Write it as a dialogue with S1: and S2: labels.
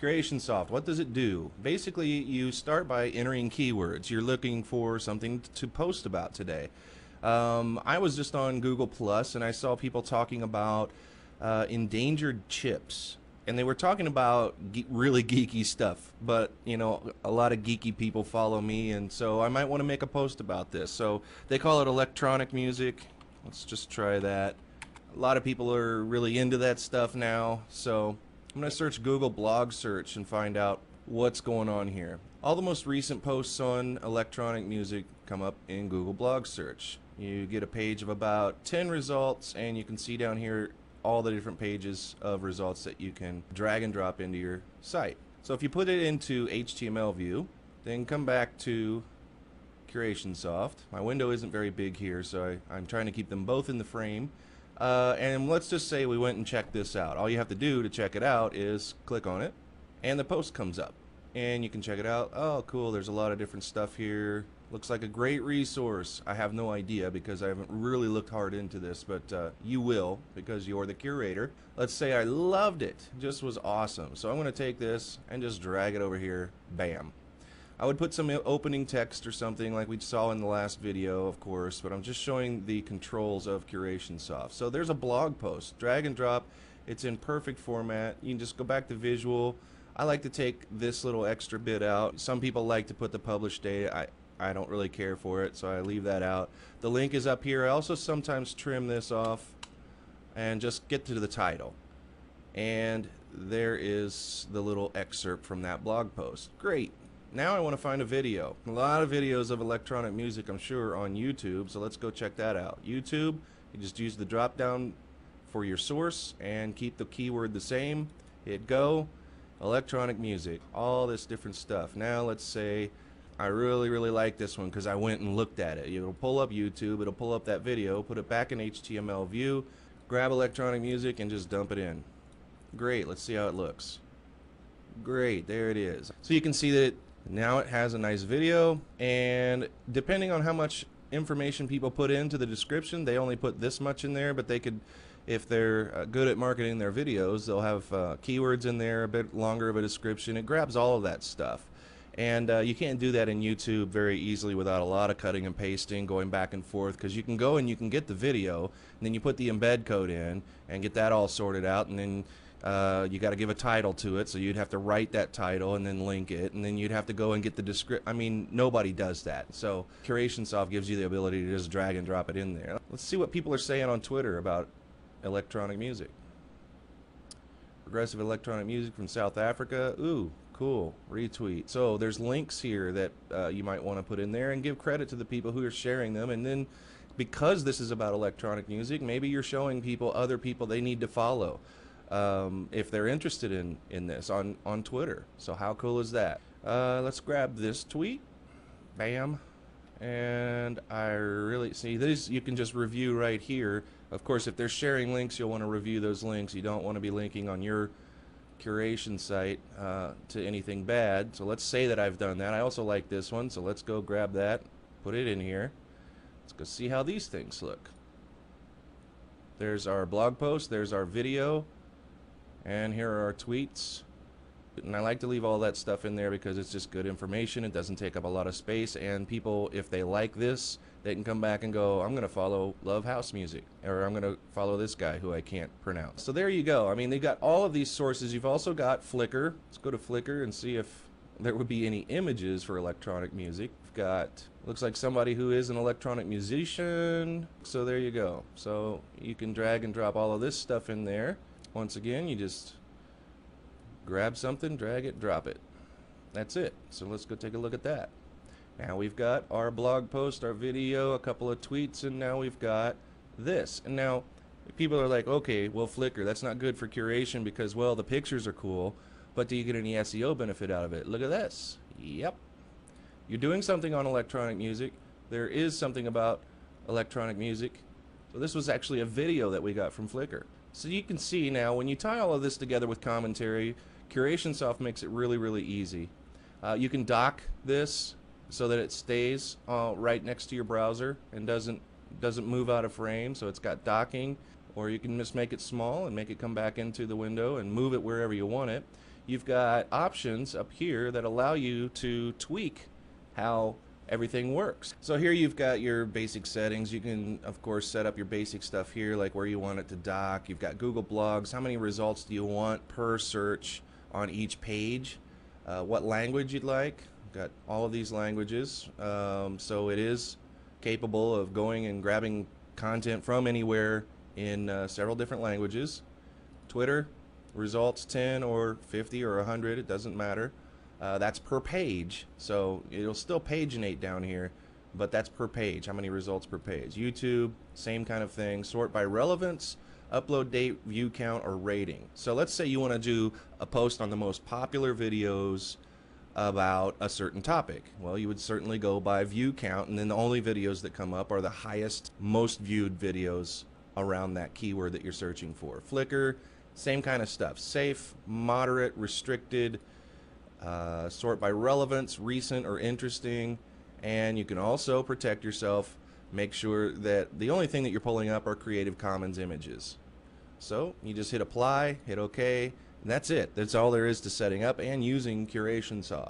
S1: CurationSoft, what does it do? Basically, you start by entering keywords. You're looking for something to post about today. I was just on Google Plus and I saw people talking about endangered chips. And they were talking about really geeky stuff, but you know, a lot of geeky people follow me, and so I might want to make a post about this. So they call it electronic music. Let's just try that. A lot of people are really into that stuff now, so I'm going to search Google blog search and find out what's going on here. All the most recent posts on electronic music come up in Google blog search. You get a page of about 10 results, and you can see down here all the different pages of results that you can drag and drop into your site. So if you put it into HTML view, then come back to CurationSoft. My window isn't very big here, so I'm trying to keep them both in the frame. And let's just say we went and checked this out. All you have to do to check it out is click on it, and the post comes up. And you can check it out. Oh, cool, there's a lot of different stuff here. Looks like a great resource. I have no idea because I haven't really looked hard into this, but you will because you're the curator. Let's say I loved it. Just was awesome. So I'm going to take this and just drag it over here. Bam. I would put some opening text or something like we saw in the last video, of course, but I'm just showing the controls of CurationSoft. So there's a blog post. Drag and drop. It's in perfect format. You can just go back to visual. I like to take this little extra bit out. Some people like to put the publish date. I don't really care for it, so I leave that out. The link is up here. I also sometimes trim this off and just get to the title. And there is the little excerpt from that blog post. Great. Now I want to find a video. A lot of videos of electronic music, I'm sure, on YouTube, so let's go check that out. YouTube, you just use the drop down for your source and keep the keyword the same. Hit go. Electronic music. All this different stuff. Now let's say I really like this one because I went and looked at it. It'll pull up YouTube, it'll pull up that video, put it back in HTML view, grab electronic music and just dump it in. Great, let's see how it looks. Great, there it is. So you can see that now it has a nice video, and depending on how much information people put into the description, they only put this much in there, but they could, if they're good at marketing their videos, they'll have keywords in there, a bit longer of a description. It grabs all of that stuff. And you can't do that in YouTube very easily without a lot of cutting and pasting, going back and forth, because you can go and you can get the video, and then you put the embed code in and get that all sorted out, and then you got to give a title to it, so you'd have to write that title and then link it, and then you'd have to go and get the description. I mean, nobody does that. So CurationSoft gives you the ability to just drag and drop it in there. Let's see what people are saying on Twitter about electronic music. Progressive electronic music from South Africa. Ooh, cool. Retweet. So there's links here that you might want to put in there and give credit to the people who are sharing them. And then because this is about electronic music, maybe you're showing people, other people they need to follow if they're interested in this on Twitter. So how cool is that? Let's grab this tweet. Bam. And I really see this. You can just review right here. Of course, if they're sharing links, you'll want to review those links. You don't want to be linking on your curation site to anything bad. So let's say that I've done that. I also like this one, so let's go grab that, put it in here. Let's go see how these things look. There's our blog post, there's our video, and here are our tweets. And I like to leave all that stuff in there because it's just good information. It doesn't take up a lot of space, and people, if they like this, they can come back and go, I'm going to follow Love House Music, or I'm going to follow this guy who I can't pronounce. So there you go. I mean, they've got all of these sources. You've also got Flickr. Let's go to Flickr and see if there would be any images for electronic music. We've got, looks like somebody who is an electronic musician. So there you go. So you can drag and drop all of this stuff in there. Once again, you just grab something, drag it, drop it. That's it. So let's go take a look at that. Now we've got our blog post, our video, a couple of tweets, and now we've got this. And now people are like, okay, well, Flickr, that's not good for curation because, well, the pictures are cool, but do you get any SEO benefit out of it? Look at this. Yep. You're doing something on electronic music. There is something about electronic music. So this was actually a video that we got from Flickr. So you can see now when you tie all of this together with commentary, CurationSoft makes it really easy. You can dock this so that it stays right next to your browser and doesn't move out of frame. So it's got docking, or you can just make it small and make it come back into the window and move it wherever you want it. you've got options up here that allow you to tweak how everything works. So here you've got your basic settings. You can of course set up your basic stuff here, like where you want it to dock. You've got Google Blogs. How many results do you want per search on each page? What language you'd like. Got all of these languages, so it is capable of going and grabbing content from anywhere in several different languages. Twitter, results 10 or 50 or 100, it doesn't matter. That's per page, so it'll still paginate down here, but that's per page, how many results per page. YouTube, same kind of thing, sort by relevance, upload date, view count, or rating. So let's say you want to do a post on the most popular videos about a certain topic. Well, you would certainly go by view count, and then the only videos that come up are the highest, most viewed videos around that keyword that you're searching for. Flickr, same kind of stuff. Safe, moderate, restricted, sort by relevance, recent or interesting, and you can also protect yourself. Make sure that the only thing that you're pulling up are Creative Commons images. So you just hit apply, hit OK, and that's it. That's all there is to setting up and using CurationSoft.